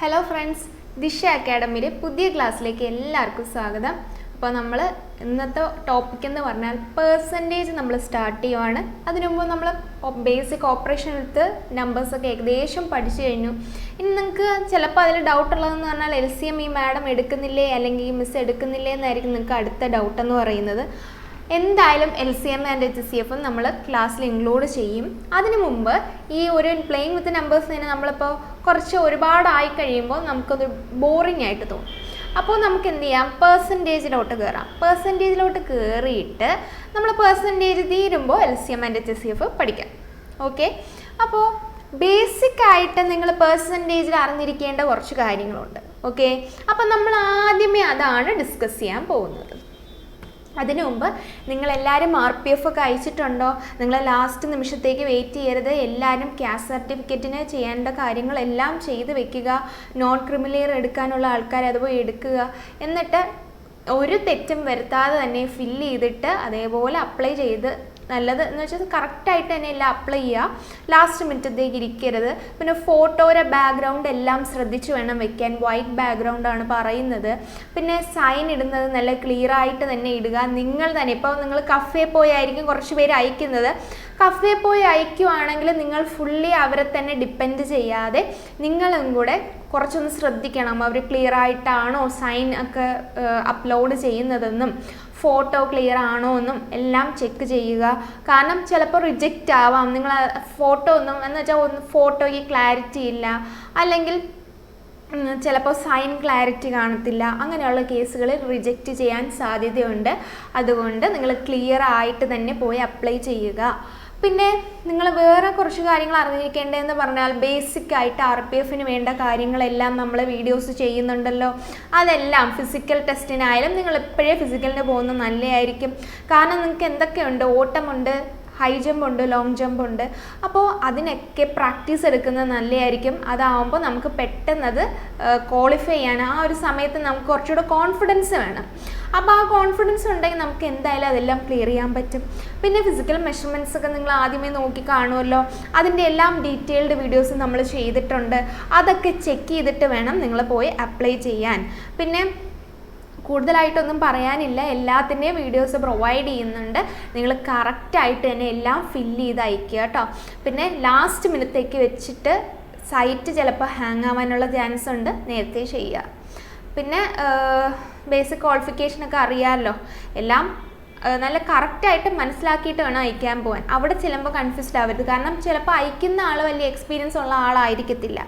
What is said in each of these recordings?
Hello friends, ദിശ അക്കാഡമിയുടെ പുതിയ ക്ലാസ്സിലേക്ക് എല്ലാവർക്കും സ്വാഗതം. അപ്പോൾ നമ്മൾ ഇന്നത്തെ ടോപ്പിക് എന്ന് പറഞ്ഞാൽ പെർസെൻറ്റേജ് നമ്മൾ സ്റ്റാർട്ട് ചെയ്യുവാണ്. അതിനു മുമ്പ് നമ്മൾ ബേസിക് ഓപ്പറേഷൻ എടുത്ത് നമ്പേഴ്സൊക്കെ ഏകദേശം പഠിച്ചു കഴിഞ്ഞു. ഇനി നിങ്ങൾക്ക് ചിലപ്പോൾ അതിൽ ഡൗട്ട് ഉള്ളതെന്ന് പറഞ്ഞാൽ LCM ഈ മാഡം എടുക്കുന്നില്ലേ അല്ലെങ്കിൽ ഈ മിസ് എടുക്കുന്നില്ലേ എന്നായിരിക്കും നിങ്ങൾക്ക് അടുത്ത ഡൗട്ട് എന്ന് പറയുന്നത്. എന്തായാലും LCM ആൻഡ് HCF നമ്മൾ ക്ലാസ്സിൽ ഇൻക്ലൂഡ് ചെയ്യും. അതിനു മുമ്പ് ഈ ഒരു പ്ലേയിങ് വിത്ത് നമ്പേഴ്സ് തന്നെ നമ്മളിപ്പോൾ ഒരുപാടായി കഴിയുമ്പോൾ നമുക്കത് ബോറിംഗ് ആയിട്ട് തോന്നും. അപ്പോൾ നമുക്ക് എന്ത് ചെയ്യാം, പെർസെൻറ്റേജിലോട്ട് കയറാം. പെർസെൻറ്റേജിലോട്ട് കയറിയിട്ട് നമ്മൾ പെർസെൻറ്റേജ് തീരുമ്പോൾ LCM ആൻഡ് HCF പഠിക്കാം. ഓക്കെ, അപ്പോൾ ബേസിക്കായിട്ട് നിങ്ങൾ പെർസെൻറ്റേജിൽ അറിഞ്ഞിരിക്കേണ്ട കുറച്ച് കാര്യങ്ങളുണ്ട്. ഓക്കെ, അപ്പോൾ നമ്മൾ ആദ്യമേ അതാണ് ഡിസ്കസ് ചെയ്യാൻ പോകുന്നത്. അതിനു മുമ്പ് നിങ്ങളെല്ലാവരും RPF ഒക്കെ അയച്ചിട്ടുണ്ടോ? നിങ്ങൾ ലാസ്റ്റ് നിമിഷത്തേക്ക് വെയിറ്റ് ചെയ്യരുത്. എല്ലാവരും കാസ്റ്റ് സർട്ടിഫിക്കറ്റിന് ചെയ്യേണ്ട കാര്യങ്ങളെല്ലാം ചെയ്ത് വെക്കുക. നോൺ ക്രിമിലിയർ എടുക്കാനുള്ള ആൾക്കാർ അതുപോലെ എടുക്കുക. എന്നിട്ട് ഒരു തെറ്റും വരുത്താതെ തന്നെ ഫില്ല് ചെയ്തിട്ട് അതേപോലെ അപ്ലൈ ചെയ്ത് നല്ലത് എന്ന് വെച്ചാൽ കറക്റ്റായിട്ട് തന്നെ എല്ലാം അപ്ലൈ ചെയ്യുക. ലാസ്റ്റ് മിനിറ്റത്തേക്ക് ഇരിക്കരുത്. പിന്നെ ഫോട്ടോയുടെ ബാക്ക്ഗ്രൗണ്ട് എല്ലാം ശ്രദ്ധിച്ച് വേണം വെക്കാൻ. വൈറ്റ് ബാക്ക്ഗ്രൗണ്ടാണ് പറയുന്നത്. പിന്നെ സൈൻ ഇടുന്നത് നല്ല ക്ലിയർ ആയിട്ട് തന്നെ ഇടുക. നിങ്ങൾ തന്നെ ഇപ്പോൾ നിങ്ങൾ കഫേ പോയി ആയിരിക്കും കുറച്ച് പേര് അയക്കുന്നത്. കഫേ പോയി അയക്കുവാണെങ്കിൽ നിങ്ങൾ ഫുള്ളി അവരെ തന്നെ ഡിപ്പെൻഡ് ചെയ്യാതെ നിങ്ങളും കൂടെ കുറച്ചൊന്ന് ശ്രദ്ധിക്കണം. അവർ ക്ലിയർ ആയിട്ടാണോ സൈൻ ഒക്കെ അപ്ലോഡ് ചെയ്യുന്നതെന്നും ഫോട്ടോ ക്ലിയർ ആണോ എന്നും എല്ലാം ചെക്ക് ചെയ്യുക. കാരണം ചിലപ്പോൾ റിജക്റ്റ് ആവാം. നിങ്ങൾ ഫോട്ടോ ഒന്നും എന്ന് വെച്ചാൽ ഫോട്ടോയ്ക്ക് ക്ലാരിറ്റി ഇല്ല, അല്ലെങ്കിൽ ചിലപ്പോൾ സൈൻ ക്ലാരിറ്റി കാണത്തില്ല. അങ്ങനെയുള്ള കേസുകളിൽ റിജക്റ്റ് ചെയ്യാൻ സാധ്യതയുണ്ട്. അതുകൊണ്ട് നിങ്ങൾ ക്ലിയർ ആയിട്ട് തന്നെ പോയി അപ്ലൈ ചെയ്യുക. പിന്നെ നിങ്ങൾ വേറെ കുറച്ച് കാര്യങ്ങൾ അറിഞ്ഞിരിക്കേണ്ടതെന്ന് പറഞ്ഞാൽ ബേസിക് ആയിട്ട് RPFന് വേണ്ട കാര്യങ്ങളെല്ലാം നമ്മൾ വീഡിയോസ് ചെയ്യുന്നുണ്ടല്ലോ. അതെല്ലാം ഫിസിക്കൽ ടെസ്റ്റിനായാലും നിങ്ങൾ എപ്പോഴേ ഫിസിക്കലിന് പോകുന്നത് നല്ലതായിരിക്കും. കാരണം നിങ്ങൾക്ക് എന്തൊക്കെയുണ്ട്, ഓട്ടമുണ്ട്, ഹൈ ജമ്പ് ഉണ്ട്, ലോങ് ജമ്പ് ഉണ്ട്. അപ്പോൾ അതിനൊക്കെ പ്രാക്ടീസ് എടുക്കുന്നത് നല്ലതായിരിക്കും. അതാവുമ്പോൾ നമുക്ക് പെട്ടെന്നത് ക്വാളിഫൈ ചെയ്യാൻ ആ ഒരു സമയത്ത് നമുക്ക് കുറച്ചുകൂടെ കോൺഫിഡൻസ് വേണം. അപ്പോൾ ആ കോൺഫിഡൻസ് ഉണ്ടെങ്കിൽ നമുക്ക് എന്തായാലും അതെല്ലാം ക്ലിയർ ചെയ്യാൻ പറ്റും. പിന്നെ ഫിസിക്കൽ മെഷർമെൻറ്റ്സ് ഒക്കെ നിങ്ങൾ ആദ്യമേ നോക്കി കാണുമല്ലോ. അതിൻ്റെ എല്ലാം ഡീറ്റെയിൽഡ് വീഡിയോസ് നമ്മൾ ചെയ്തിട്ടുണ്ട്. അതൊക്കെ ചെക്ക് ചെയ്തിട്ട് വേണം നിങ്ങൾ പോയി അപ്ലൈ ചെയ്യാൻ. പിന്നെ കൂടുതലായിട്ടൊന്നും പറയാനില്ല. എല്ലാത്തിൻ്റെയും വീഡിയോസ് പ്രൊവൈഡ് ചെയ്യുന്നുണ്ട്. നിങ്ങൾ കറക്റ്റായിട്ട് തന്നെ എല്ലാം ഫില്ല് ചെയ്ത് അയക്കുക കേട്ടോ. പിന്നെ ലാസ്റ്റ് മിനിറ്റേക്ക് വെച്ചിട്ട് സൈറ്റ് ചിലപ്പോൾ ഹാങ് ആവാനുള്ള ചാൻസ് ഉണ്ട്. നേരത്തെ ചെയ്യുക. പിന്നെ ബേസിക് ക്വാളിഫിക്കേഷനൊക്കെ അറിയാമല്ലോ. എല്ലാം നല്ല കറക്റ്റായിട്ട് മനസ്സിലാക്കിയിട്ട് വേണം അയക്കാൻ പോകാൻ. അവിടെ ചെല്ലുമ്പോൾ കൺഫ്യൂസ്ഡ് ആവരുത്. കാരണം ചിലപ്പോൾ അയക്കുന്ന ആൾ വലിയ എക്സ്പീരിയൻസ് ഉള്ള ആളായിരിക്കത്തില്ല.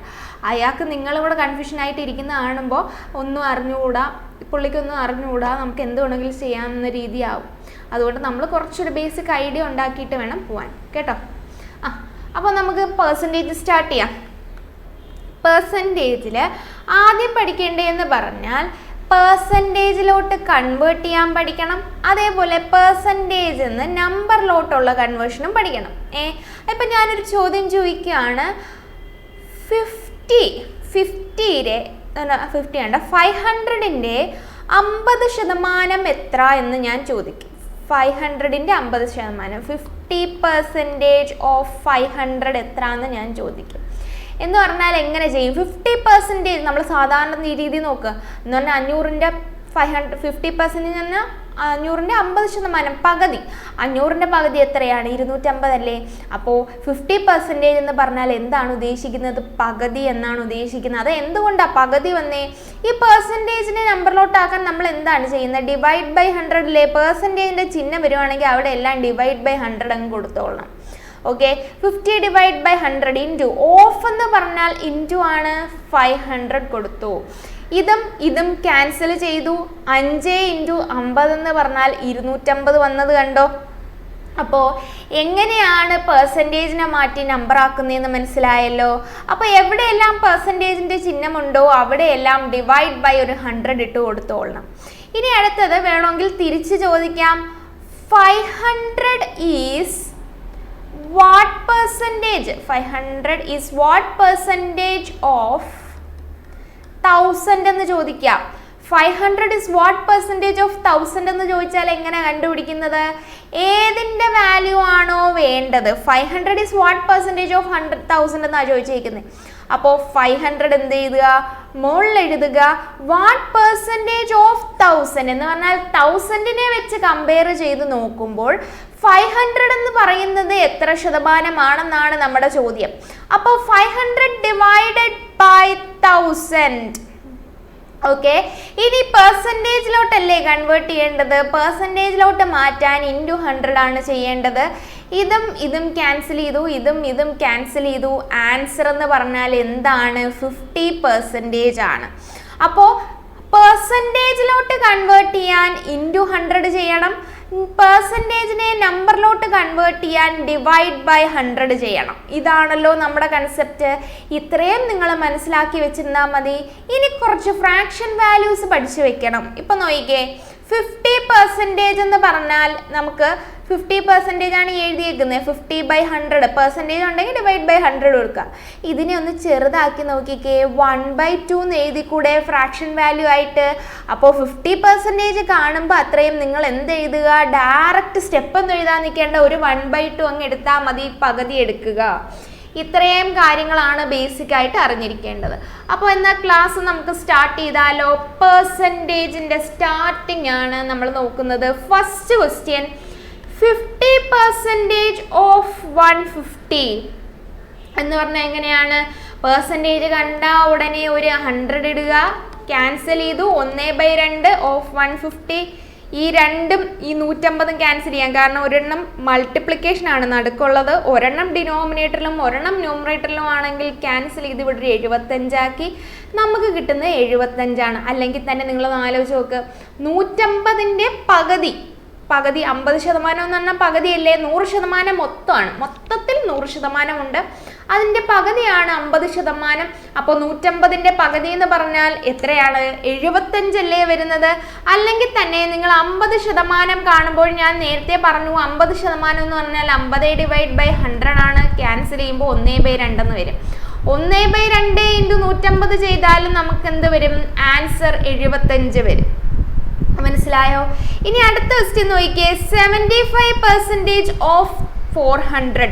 അയാൾക്ക് നിങ്ങളിവിടെ കൺഫ്യൂഷനായിട്ട് ഇരിക്കുന്ന കാണുമ്പോൾ ഒന്നും അറിഞ്ഞുകൂടാ, പുള്ളിക്കൊന്നും അറിഞ്ഞുകൂടാ, നമുക്ക് എന്ത് വേണമെങ്കിലും ചെയ്യാവുന്ന രീതിയാവും. അതുകൊണ്ട് നമ്മൾ കുറച്ചൊരു ബേസിക് ഐഡിയ ഉണ്ടാക്കിയിട്ട് വേണം പോകാൻ കേട്ടോ. അപ്പോൾ നമുക്ക് പെർസെൻറ്റേജ് സ്റ്റാർട്ട് ചെയ്യാം. പെർസെൻറ്റേജിൽ ആദ്യം പഠിക്കേണ്ടതെന്ന് പറഞ്ഞാൽ പെർസെൻറ്റേജിലോട്ട് കൺവേർട്ട് ചെയ്യാൻ പഠിക്കണം. അതേപോലെ പെർസെൻറ്റേജ് എന്ന് നമ്പറിലോട്ടുള്ള കൺവേർഷനും പഠിക്കണം. ഇപ്പം ഞാനൊരു ചോദ്യം ചോദിക്കുകയാണ്, 500ൻ്റെ 50% എത്ര എന്ന് ഞാൻ ചോദിക്കും. 500ൻ്റെ 50%, 50% ഓഫ് 500 എത്ര എന്ന് ഞാൻ ചോദിക്കും. എന്ന് പറഞ്ഞാൽ എങ്ങനെ ചെയ്യും? 50% നമ്മൾ സാധാരണ രീതി നോക്കുക എന്ന് പറഞ്ഞാൽ 500ൻ്റെ 50% എന്ന് പറഞ്ഞാൽ 500ൻ്റെ 50%, പകുതി. 500ൻ്റെ പകുതി എത്രയാണ്? 250 അല്ലേ? അപ്പോൾ 50% എന്ന് പറഞ്ഞാൽ എന്താണ് ഉദ്ദേശിക്കുന്നത്? പകുതി എന്നാണ് ഉദ്ദേശിക്കുന്നത്. അത് എന്തുകൊണ്ടാണ് പകുതി വന്നേ? ഈ പെർസെൻറ്റേജിനെ നമ്പറിലോട്ടാക്കാൻ നമ്മൾ എന്താണ് ചെയ്യുന്നത്? ഡിവൈഡ് ബൈ 100 അല്ലേ? പെർസെൻറ്റേജിൻ്റെ ചിഹ്നം വരുവാണെങ്കിൽ അവിടെ എല്ലാം ഡിവൈഡ് ബൈ 100 അങ്ങ് കൊടുത്തോളണം. Okay, 50 divide by 100 into of എന്ന് പറഞ്ഞാൽ ഇൻറ്റു ആണ് 500 കൊടുത്തു. ഇതും ക്യാൻസൽ ചെയ്തു. 5 ഇൻറ്റു 50 എന്ന് പറഞ്ഞാൽ 250 വന്നത് കണ്ടോ? അപ്പോൾ എങ്ങനെയാണ് പെർസെൻറ്റേജിനെ മാറ്റി നമ്പർ ആക്കുന്നതെന്ന് മനസ്സിലായല്ലോ. അപ്പോൾ എവിടെയെല്ലാം പെർസെൻറ്റേജിൻ്റെ ചിഹ്നമുണ്ടോ അവിടെയെല്ലാം ഡിവൈഡ് ബൈ ഒരു 100 ഇട്ട് കൊടുത്തോളണം. ഇനി അടുത്തത് വേണമെങ്കിൽ തിരിച്ച് ചോദിക്കാം. 500 is what percentage? 500 is what percentage of 1000 എന്ന് ചോദിക്കാം. 500 is what percentage of 1000 എന്ന് ചോദിച്ചാൽ എങ്ങനെ കണ്ടുപിടിക്കുന്നത്? ഏതിൻ്റെ വാല്യൂ ആണോ വേണ്ടത്? 500 is what percentage of 100,000 എന്നാണ് ചോദിച്ചിരിക്കുന്നത്. അപ്പോൾ 500 എന്ത് ചെയ്യുക? മുകളിൽ എഴുതുക വാട്ട് പെർസെൻറ്റേജ് ഓഫ് 1000 എന്ന് പറഞ്ഞാൽ 1000നെ വെച്ച് കമ്പയർ ചെയ്ത് നോക്കുമ്പോൾ 500 എന്ന് പറയുന്നത് എത്ര ശതമാനമാണെന്നാണ് നമ്മുടെ ചോദ്യം. അപ്പോൾ 500 ഡിവൈഡഡ് ബൈ 1000. ഓക്കെ, ഇനി പെർസെൻറ്റേജിലോട്ടല്ലേ കൺവേർട്ട് ചെയ്യേണ്ടത്? പെർസെൻറ്റേജിലോട്ട് മാറ്റാൻ ഇൻറ്റു 100 ആണ് ചെയ്യേണ്ടത്. ഇതും ക്യാൻസൽ ചെയ്തു, ഇതും ക്യാൻസൽ ചെയ്തു. ആൻസർ എന്ന് പറഞ്ഞാൽ എന്താണ്? 50% ആണ്. അപ്പോൾ പെർസെൻറ്റേജിലോട്ട് കൺവേർട്ട് ചെയ്യാൻ ഇൻറ്റു 100 ചെയ്യണം, പെർസെൻറ്റേജിനെ നമ്പറിലോട്ട് കൺവേർട്ട് ചെയ്യാൻ ഡിവൈഡ് ബൈ 100 ചെയ്യണം. ഇതാണല്ലോ നമ്മുടെ കൺസെപ്റ്റ്. ഇത്രയും നിങ്ങൾ മനസ്സിലാക്കി വെച്ചിരുന്നാൽ മതി. ഇനി കുറച്ച് ഫ്രാക്ഷൻ വാല്യൂസ് പഠിച്ചു വെക്കണം. ഇപ്പം നോക്കിക്കേ, 50% എന്ന് പറഞ്ഞാൽ നമുക്ക് 50% ആണ് എഴുതിയേക്കുന്നത്. 50/100 പെർസെൻറ്റേജ് ഉണ്ടെങ്കിൽ ഡിവൈഡ് ബൈ 100 കൊടുക്കുക. ഇതിനെ ഒന്ന് ചെറുതാക്കി നോക്കിക്കേ, 1/2 എന്ന് എഴുതിക്കൂടെ ഫ്രാക്ഷൻ വാല്യൂ ആയിട്ട്? അപ്പോൾ 50% കാണുമ്പോൾ അത്രയും നിങ്ങൾ എന്ത് എഴുതുക? ഡയറക്റ്റ് സ്റ്റെപ്പ് ഒന്നും എഴുതാൻ നിൽക്കേണ്ട, ഒരു 1/2 അങ്ങ് എടുത്താൽ മതി, പകുതി എടുക്കുക. ഇത്രയും കാര്യങ്ങളാണ് ബേസിക് ആയിട്ട് അറിഞ്ഞിരിക്കേണ്ടത്. അപ്പോൾ എന്നാൽ ക്ലാസ് നമുക്ക് സ്റ്റാർട്ട് ചെയ്താലോ? പെർസെൻറ്റേജിൻ്റെ സ്റ്റാർട്ടിംഗ് ആണ് നമ്മൾ നോക്കുന്നത്. ഫസ്റ്റ് ക്വസ്റ്റ്യൻ, 50% ഓഫ് 150 എന്ന് പറഞ്ഞാൽ എങ്ങനെയാണ്? പെർസെൻറ്റേജ് കണ്ട ഉടനെ ഒരു 100 ഇടുക, ക്യാൻസൽ ചെയ്തു. 1/2 ഓഫ് 150. ഈ 2ഉം ഈ 150 ക്യാൻസൽ ചെയ്യാം, കാരണം ഒരെണ്ണം മൾട്ടിപ്ലിക്കേഷൻ ആണ് നടുക്കുള്ളത്. ഒരെണ്ണം ഡിനോമിനേറ്ററിലും ഒരെണ്ണം ന്യൂമറേറ്ററിലും ആണെങ്കിൽ ക്യാൻസൽ ചെയ്ത് ഇവിടെ 75 ആക്കി. നമുക്ക് കിട്ടുന്നത് 75 ആണ്. അല്ലെങ്കിൽ തന്നെ നിങ്ങൾ ആലോചിച്ച് നോക്ക്, 150ൻ്റെ പകുതി 50% എന്ന് പറഞ്ഞാൽ പകുതിയല്ലേ? 100% മൊത്തമാണ്. മൊത്തത്തിൽ 100% ഉണ്ട്, അതിൻ്റെ പകുതിയാണ് 50%. അപ്പോൾ 150ൻ്റെ പകുതി എന്ന് പറഞ്ഞാൽ എത്രയാണ്? 75 അല്ലേ വരുന്നത്? അല്ലെങ്കിൽ തന്നെ നിങ്ങൾ 50% കാണുമ്പോൾ ഞാൻ നേരത്തെ പറഞ്ഞു 50% എന്ന് പറഞ്ഞാൽ 50 ഡിവൈഡ് ബൈ 100 ആണ്. ക്യാൻസൽ ചെയ്യുമ്പോൾ 1/2 എന്ന് വരും. 1/2 ഇൻറ്റു 150 ചെയ്താലും നമുക്ക് എന്ത് വരും? ആൻസർ 75 വരും. മനസ്സിലായോ? ഇനി അടുത്ത ക്വസ്റ്റ്യൻ നോക്കിയേ, 75% ഓഫ് 400.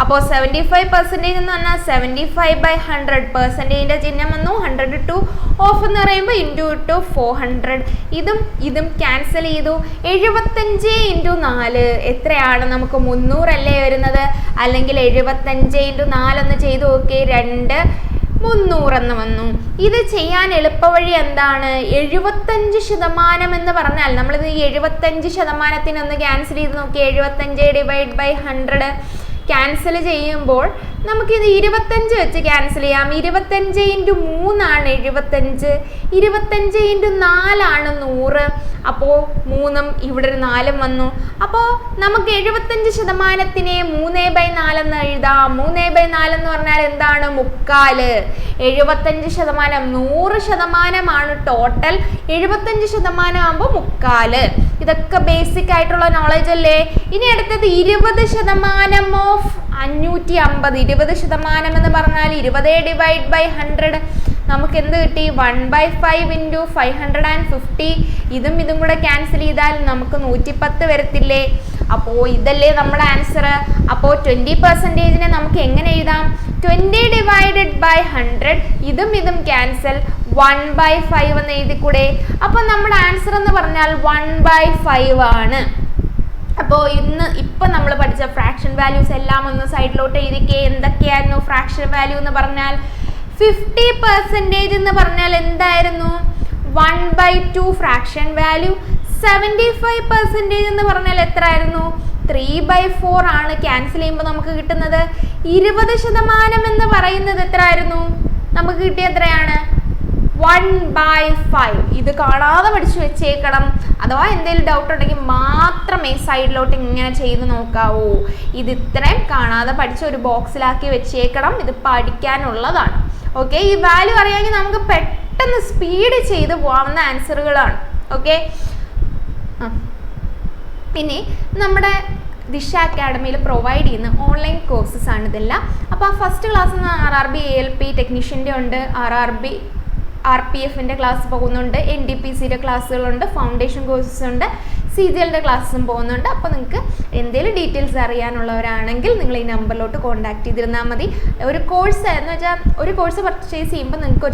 അപ്പോൾ 75% എന്ന് പറഞ്ഞാൽ 75/100. പെർസെൻറ്റേജിൻ്റെ ചിഹ്നം വന്നു, 100 ഇട്ടു, ഓഫ് എന്ന് പറയുമ്പോൾ ഇൻറ്റു ഇട്ടു, 400. ഇതും ക്യാൻസൽ ചെയ്തു. 75 ഇൻറ്റു 4 എത്രയാണ്? നമുക്ക് 300 അല്ലേ വരുന്നത്? അല്ലെങ്കിൽ 75 ഇൻറ്റു 4 ഒന്ന് ചെയ്ത് നോക്കി, 2 300 എന്ന് വന്നു. ഇത് ചെയ്യാൻ എളുപ്പവഴി എന്താണ്? 75% എന്ന് പറഞ്ഞാൽ നമ്മളിത് 75% ഒന്ന് ക്യാൻസൽ ചെയ്ത് നോക്കി. 75 ഡിവൈഡ് ബൈ 100 ക്യാൻസൽ ചെയ്യുമ്പോൾ നമുക്കിത് 25 വെച്ച് ക്യാൻസൽ ചെയ്യാം. 25 ഇൻറ്റു 3 ആണ് 75, 25 ഇൻറ്റു 4 ആണ് 100. അപ്പോൾ 3ഉം ഇവിടെ ഒരു 4ഉം വന്നു. അപ്പോൾ നമുക്ക് 75%-നെ 3/4 എന്ന് എഴുതാം. 3/4 എന്ന് പറഞ്ഞാൽ എന്താണ്? 3/4. 75% 100% ടോട്ടൽ, 75% ആകുമ്പോൾ 3/4. ഇതൊക്കെ ബേസിക് ആയിട്ടുള്ള നോളജ് അല്ലേ? ഇനി അടുത്തത് 20% ഓഫ് 550. 20% എന്ന് പറഞ്ഞാൽ 20 ഡിവൈഡ് ബൈ 100. നമുക്ക് എന്ത് കിട്ടി? 1/5 ഇൻറ്റു 550. ഇതും കൂടെ ക്യാൻസൽ ചെയ്താൽ നമുക്ക് 110 വരത്തില്ലേ? അപ്പോൾ ഇതല്ലേ നമ്മുടെ ആൻസർ. അപ്പോൾ 20%-നെ നമുക്ക് എങ്ങനെ എഴുതാം? 20 ഡിവൈഡഡ് ബൈ 100. ഇതും ക്യാൻസൽ, 1/5 എന്ന് എഴുതിക്കൂടെ? അപ്പോൾ നമ്മുടെ ആൻസർ എന്ന് പറഞ്ഞാൽ 1/5 ആണ്. അപ്പോൾ ഇപ്പം നമ്മൾ പഠിച്ച ഫ്രാക്ഷൻ വാല്യൂസ് എല്ലാം ഒന്ന് സൈഡിലോട്ട് എഴുതിക്കേ. എന്തൊക്കെയായിരുന്നു ഫ്രാക്ഷൻ വാല്യൂ എന്ന് പറഞ്ഞാൽ? 50% എന്ന് പറഞ്ഞാൽ എന്തായിരുന്നു? 1/2 ഫ്രാക്ഷൻ വാല്യൂ. 75% എന്ന് പറഞ്ഞാൽ എത്ര ആയിരുന്നു? 3/4 ആണ്. ക്യാൻസൽ ചെയ്യുമ്പോൾ നമുക്ക് കിട്ടുന്നത് 20% എന്ന് പറയുന്നത് എത്ര ആയിരുന്നു? നമുക്ക് കിട്ടിയ എത്രയാണ്? 1/5. ഇത് കാണാതെ പഠിച്ചു വെച്ചേക്കണം. അഥവാ എന്തെങ്കിലും ഡൗട്ട് ഉണ്ടെങ്കിൽ മാത്രമേ സൈഡിലോട്ട് ഇങ്ങനെ ചെയ്ത് നോക്കാവൂ. ഇത് ഇത്രയും കാണാതെ പഠിച്ച് ഒരു ബോക്സിലാക്കി വെച്ചേക്കണം. ഇത് പഠിക്കാനുള്ളതാണ്. ഓക്കെ, ഈ വാല്യൂ അറിയാമെങ്കിൽ നമുക്ക് പെട്ടെന്ന് സ്പീഡ് ചെയ്ത് പോകാവുന്ന ആൻസറുകളാണ്. ഓക്കെ, ഇനി നമ്മുടെ ദിശ അക്കാഡമിയിൽ പ്രൊവൈഡ് ചെയ്യുന്ന ഓൺലൈൻ കോഴ്സസ് ആണ് ഇതെല്ലാം. അപ്പോൾ ആ ഫസ്റ്റ് ക്ലാസ് RRB ALP ടെക്നീഷ്യൻ്റെ ഉണ്ട്, RPFൻ്റെ ക്ലാസ് പോകുന്നുണ്ട്, NDPCയുടെ ക്ലാസ്സുകളുണ്ട്, ഫൗണ്ടേഷൻ കോഴ്സസ് ഉണ്ട്, CGLൻ്റെ ക്ലാസ്സും പോകുന്നുണ്ട്. അപ്പോൾ നിങ്ങൾക്ക് എന്തെങ്കിലും ഡീറ്റെയിൽസ് അറിയാനുള്ളവരാണെങ്കിൽ നിങ്ങൾ ഈ നമ്പറിലോട്ട് കോൺടാക്ട് ചെയ്തിരുന്നാൽ മതി. ഒരു കോഴ്സ് എന്ന് വെച്ചാൽ ഒരു കോഴ്സ് പർച്ചേസ് ചെയ്യുമ്പോൾ നിങ്ങൾക്ക്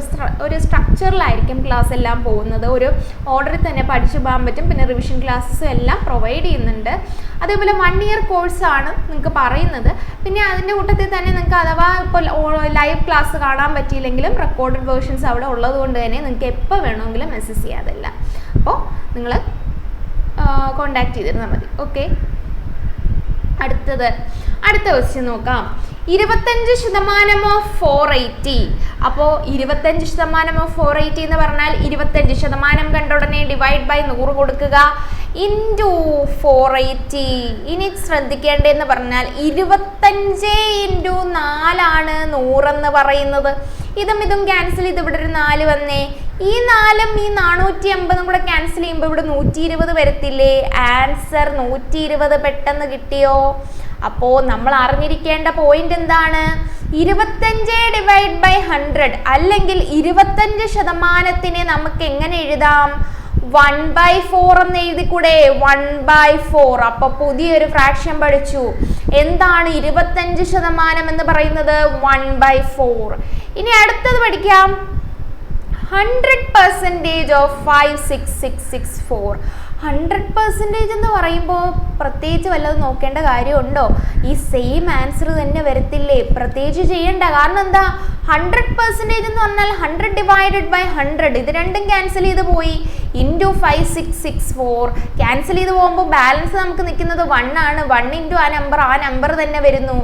ഒരു സ്ട്രക്ചറിലായിരിക്കും ക്ലാസ് എല്ലാം പോകുന്നത്. ഒരു ഓർഡറിൽ തന്നെ പഠിച്ചു പോകാൻ പറ്റും. പിന്നെ റിവിഷൻ ക്ലാസ്സും എല്ലാം പ്രൊവൈഡ് ചെയ്യുന്നുണ്ട്. അതേപോലെ 1 ഇയർ കോഴ്സാണ് നിങ്ങൾക്ക് പറയുന്നത്. പിന്നെ അതിൻ്റെ കൂട്ടത്തിൽ തന്നെ നിങ്ങൾക്ക് അഥവാ ഇപ്പോൾ ലൈവ് ക്ലാസ് കാണാൻ പറ്റിയില്ലെങ്കിലും റെക്കോർഡഡ് വേർഷൻസ് അവിടെ ഉള്ളത് കൊണ്ട് തന്നെ നിങ്ങൾക്ക് എപ്പോൾ വേണമെങ്കിലും മെസ്സേജ് ചെയ്യാതില്ല. അപ്പോൾ നിങ്ങൾ കോണ്ടാക്ട് ചെയ്തിരുന്നാൽ മതി. ഓക്കെ, അടുത്ത ക്വസ്റ്റ്യൻ നോക്കാം. 25% ഓഫ് 480. അപ്പോൾ 25% ഓഫ് 480 എന്ന് പറഞ്ഞാൽ 25% കണ്ട ഉടനെ ഡിവൈഡ് ബൈ 100 കൊടുക്കുക ഇൻറ്റു 480. ഇനി ശ്രദ്ധിക്കേണ്ടതെന്ന് പറഞ്ഞാൽ 25 ഇൻറ്റു 4 100 എന്ന് പറയുന്നത്. ഇതും ക്യാൻസൽ ചെയ്ത് ഇവിടെ ഒരു 4 വന്നേ. ഈ 4ഉം ഈ 450 കൂടെ ക്യാൻസൽ ചെയ്യുമ്പോൾ ഇവിടെ 120 വരത്തില്ലേ? ആൻസർ 120 പെട്ടെന്ന് കിട്ടിയോ? അപ്പോൾ നമ്മൾ അറിഞ്ഞിരിക്കേണ്ട പോയിന്റ് എന്താണ്? 25 ഡിവൈഡ് ബൈ 100 അല്ലെങ്കിൽ 25% നമുക്ക് എങ്ങനെ എഴുതാം? 1/4 എന്ന് എഴുതിക്കൂടെ? 1/4. അപ്പൊ പുതിയൊരു ഫ്രാക്ഷൻ പഠിച്ചു. എന്താണ് 25% എന്ന് പറയുന്നത്? 1/4. ഇനി അടുത്തത് പഠിക്കാം. 100% ഓഫ് 56664. 100% എന്ന് പറയുമ്പോൾ പ്രത്യേകിച്ച് വല്ലതും നോക്കേണ്ട കാര്യമുണ്ടോ? ഈ സെയിം ആൻസർ തന്നെ വരത്തില്ലേ? പ്രത്യേകിച്ച് ചെയ്യണ്ട. കാരണം എന്താ? 100% എന്ന് പറഞ്ഞാൽ 100 ഡിവൈഡഡ് ബൈ 100. ഇത് രണ്ടും ക്യാൻസൽ ചെയ്ത് പോയി. ഇൻറ്റു 5664 ക്യാൻസൽ ചെയ്ത് പോകുമ്പോൾ ബാലൻസ് നമുക്ക് നിൽക്കുന്നത് 1 ആണ്. 1 ഇൻറ്റു ആ നമ്പർ തന്നെ വരുന്നു.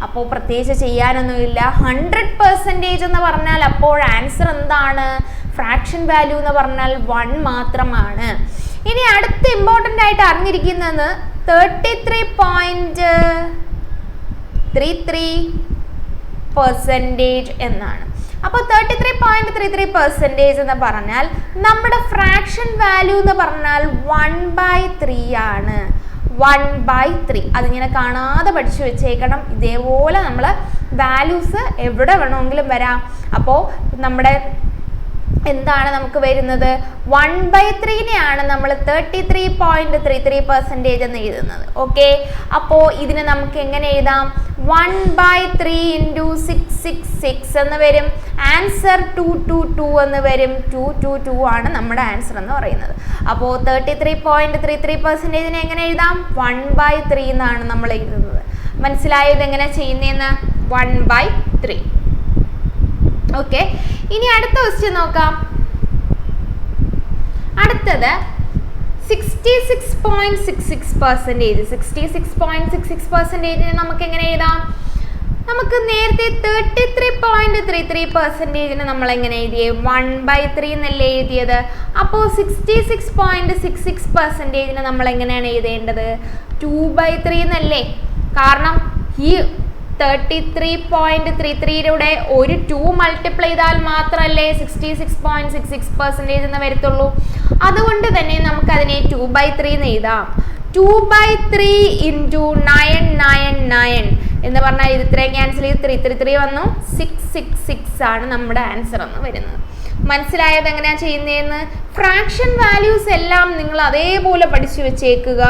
അപ്പോൾ പ്രത്യേകിച്ച് ചെയ്യാനൊന്നുമില്ല. 100% എന്ന് പറഞ്ഞാൽ അപ്പോൾ ആൻസർ എന്താണ്? ഫ്രാക്ഷൻ വാല്യൂ എന്ന് പറഞ്ഞാൽ 1 മാത്രമാണ്. ഇനി അടുത്ത ഇമ്പോർട്ടൻ്റ് ആയിട്ട് അറിഞ്ഞിരിക്കുന്നത് 33.33% എന്നാണ്. അപ്പോൾ 33.33% എന്ന് പറഞ്ഞാൽ നമ്മുടെ ഫ്രാക്ഷൻ വാല്യൂ എന്ന് പറഞ്ഞാൽ 1/3 ആണ്. 1/3 അതിങ്ങനെ കാണാതെ പഠിച്ചു വെച്ചേക്കണം. ഇതേപോലെ നമ്മൾ വാല്യൂസ് എവിടെ വേണമെങ്കിലും വരാം. അപ്പോൾ നമ്മുടെ എന്താണ് നമുക്ക് വരുന്നത്? 1/3നെയാണ് നമ്മൾ 33.33% എന്ന് എഴുതുന്നത്. ഓക്കെ, അപ്പോൾ ഇതിന് നമുക്ക് എങ്ങനെ എഴുതാം? 1/3 ഇൻറ്റു 666 എന്ന് വരും. ആൻസർ 222 എന്ന് വരും. 222 ആണ് നമ്മുടെ ആൻസർ എന്ന് പറയുന്നത്. അപ്പോൾ 33.33% എങ്ങനെ എഴുതാം? 1/3 എന്നാണ് നമ്മൾ എഴുതുന്നത്. മനസ്സിലായോ ഇതെങ്ങനെ ചെയ്യുന്നതെന്ന്? 1/3. ഓക്കെ, ഇനി അടുത്ത ക്വസ്റ്റ്യൻ നോക്കാം. അടുത്തത് 66.66%. 66.66% നമുക്ക് എങ്ങനെ എഴുതാം? നമുക്ക് നേരത്തെ 33.33% നമ്മൾ എങ്ങനെ എഴുതിയേ? 1/3 എന്നല്ലേ എഴുതിയത്. അപ്പോൾ 66.66% നമ്മൾ എങ്ങനെയാണ് എഴുതേണ്ടത്? 2/3 എന്നല്ലേ. കാരണം ഈ 33.33യുടെ ഒരു 2 മൾട്ടിപ്ലൈ ചെയ്താൽ മാത്രമല്ലേ 66.66% എന്ന് വരത്തുള്ളൂ. അതുകൊണ്ട് തന്നെ നമുക്കതിനെ 2/3 എന്ന് എഴുതാം. 2/3 ഇൻറ്റു 999 എന്ന് പറഞ്ഞാൽ ഇത് ഇത്രയും ക്യാൻസൽ ചെയ്ത് 3 വന്നു. 666 ആണ് നമ്മുടെ ആൻസർ എന്ന് വരുന്നത്. മനസ്സിലായത് എങ്ങനെയാണ് ചെയ്യുന്നതെന്ന്? ഫ്രാക്ഷൻ വാല്യൂസ് എല്ലാം നിങ്ങൾ അതേപോലെ പഠിച്ചു വെച്ചേക്കുക.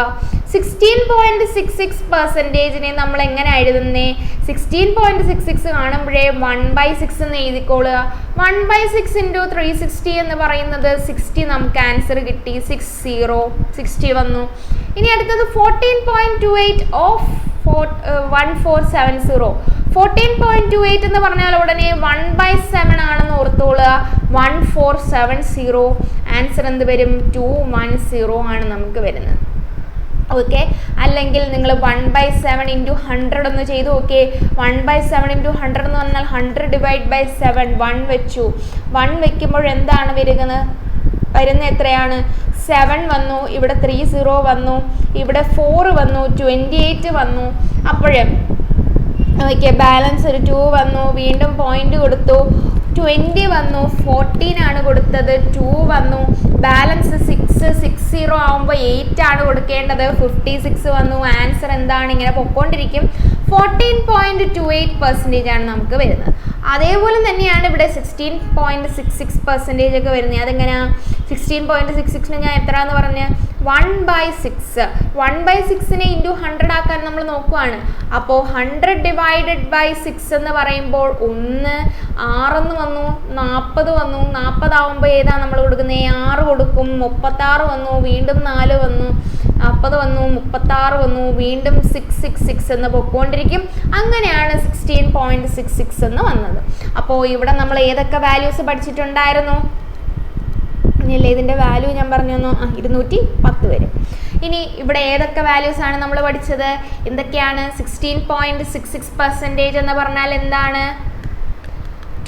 16.66%നെ നമ്മൾ എങ്ങനെ എഴുതുന്നേ? 16.66 കാണുമ്പോഴേ 1/6 എന്ന് എഴുതിക്കോളുക. 1/6 ഇൻറ്റു 360 എന്ന് പറയുന്നത് 60 നമുക്ക് ആൻസർ കിട്ടി. 60 വന്നു. ഇനി അടുത്തത് 14.28 ഓഫ് 1470. 14.28 എന്ന് പറഞ്ഞാൽ ഉടനെ 1/7 ആണെന്ന് ഓർത്തോളുക. 1470 ആൻസർ എന്ത് വരും? 210 ആണ് നമുക്ക് വരുന്നത്. ഓക്കെ, അല്ലെങ്കിൽ നിങ്ങൾ 1/7 ഇൻറ്റു 100 ഒന്ന് ചെയ്ത് നോക്കിയേ. 1/7 ഇൻറ്റു 100 എന്ന് പറഞ്ഞാൽ 100 ഡിവൈഡ് ബൈ 7. 1 വെച്ചു. 1 വെക്കുമ്പോൾ എന്താണ് വരുന്നത് എത്രയാണ്? 7 വന്നു. ഇവിടെ 30 വന്നു. ഇവിടെ 4 വന്നു. 28 വന്നു. അപ്പോഴേ ഓക്കെ, ബാലൻസ് ഒരു 2 വന്നു. വീണ്ടും പോയിന്റ് കൊടുത്തു. 20 വന്നു. 14 ആണ് കൊടുത്തത്. 2 വന്നു. ബാലൻസ് 60 ആവുമ്പോൾ 8 ആണ് കൊടുക്കേണ്ടത്. 56 വന്നു. ആൻസർ എന്താണ്? ഇങ്ങനെ പൊക്കോണ്ടിരിക്കും. 14.28% ആണ് നമുക്ക് വരുന്നത്. അതേപോലെ തന്നെയാണ് ഇവിടെ 16.66% ഒക്കെ വരുന്നത്. അതെങ്ങനെയാണ് 16.66 ഞാൻ എത്ര എന്ന് പറഞ്ഞ് 1/6 1/6നെ ഇൻറ്റു 100 ആക്കാൻ നമ്മൾ നോക്കുവാണ്. അപ്പോൾ 100 ഡിവൈഡഡ് ബൈ 6 എന്ന് പറയുമ്പോൾ 1 6 വന്നു, 40 വന്നു. 40 ആവുമ്പോൾ ഏതാ നമ്മൾ കൊടുക്കുന്നത്? 6 കൊടുക്കും. 36 വന്നു, വീണ്ടും 4 വന്നു. 40 വന്നു, 36 വന്നു, വീണ്ടും 666 എന്ന് പൊക്കോണ്ടിരിക്കും. അങ്ങനെയാണ് 16.66 എന്ന് വന്നത്. അപ്പോൾ ഇവിടെ നമ്മൾ ഏതൊക്കെ വാല്യൂസ് പഠിച്ചിട്ടുണ്ടായിരുന്നു? ഇനിയല്ലേ ഇതിൻ്റെ വാല്യൂ ഞാൻ പറഞ്ഞു തന്നു, 210 വരും. ഇനി ഇവിടെ ഏതൊക്കെ വാല്യൂസ് ആണ് നമ്മൾ പഠിച്ചത്? എന്തൊക്കെയാണ്? 16.66% എന്ന് പറഞ്ഞാൽ എന്താണ്?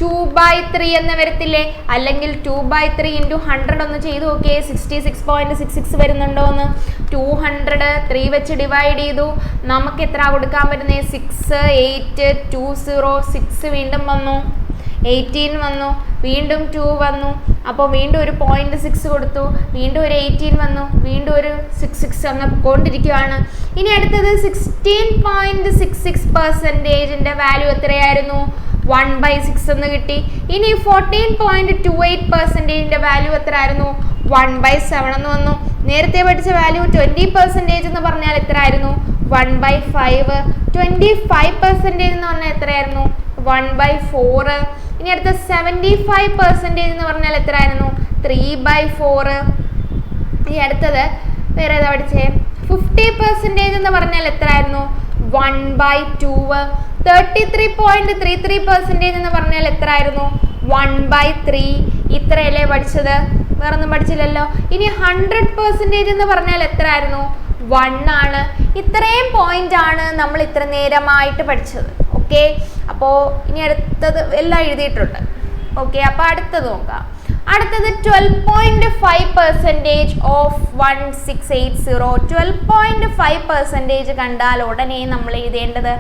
2/3 എന്ന് വരത്തില്ലേ? അല്ലെങ്കിൽ 2/3 ഇൻറ്റു 100 ഒന്ന് ചെയ്ത് നോക്കിയേ. 66.66 വരുന്നുണ്ടോ എന്ന്. 200 3 വെച്ച് ഡിവൈഡ് ചെയ്തു. നമുക്ക് എത്ര കൊടുക്കാൻ പറ്റുന്നത്? 6 8 20 6 വീണ്ടും വന്നു, 18 വന്നു, വീണ്ടും 2 വന്നു. അപ്പോൾ വീണ്ടും ഒരു 0.6 കൊടുത്തു, വീണ്ടും ഒരു 18 വന്നു, വീണ്ടും ഒരു 66 അങ്ങ് കൊണ്ടിരിക്കുകയാണ്. ഇനി അടുത്തത് 16.66%ൻ്റെ വാല്യൂ എത്രയായിരുന്നു? 1/6 എന്ന് കിട്ടി. ഇനി 14.28%ൻ്റെ വാല്യൂ എത്ര ആയിരുന്നു? 1/7 എന്ന് വന്നു. നേരത്തെ പഠിച്ച വാല്യൂ 20% എന്ന് പറഞ്ഞാൽ എത്ര ആയിരുന്നു? 1/5. 25% എന്ന് പറഞ്ഞാൽ എത്രയായിരുന്നു? 1/4. ഇനി അടുത്ത 75% എന്ന് പറഞ്ഞാൽ എത്രയായിരുന്നു? 3/4. ഇനി അടുത്തത് വേറെ ഏതാ പഠിച്ചേ? 50% എന്ന് പറഞ്ഞാൽ എത്രയായിരുന്നു? 1/2. 33.33% എന്ന് പറഞ്ഞാൽ എത്രയായിരുന്നു? 1/3. ഇത്രയല്ലേ പഠിച്ചത്? വേറൊന്നും പഠിച്ചില്ലല്ലോ. ഇനി 100% എന്ന് പറഞ്ഞാൽ എത്രയായിരുന്നു? 1 ആണ്. ഇത്രയും പോയിന്റ് ആണ് നമ്മൾ ഇത്ര നേരമായിട്ട് പഠിച്ചത്. ഓക്കെ, അപ്പോൾ ഇനി അടുത്തത് എല്ലാം എഴുതിയിട്ടുണ്ട്. ഓക്കെ, അപ്പോൾ അടുത്തത് നോക്കാം. അടുത്തത് 12.5% ഓഫ് 1680. 12.5% കണ്ടാൽ ഉടനെ നമ്മൾ എഴുതേണ്ടത്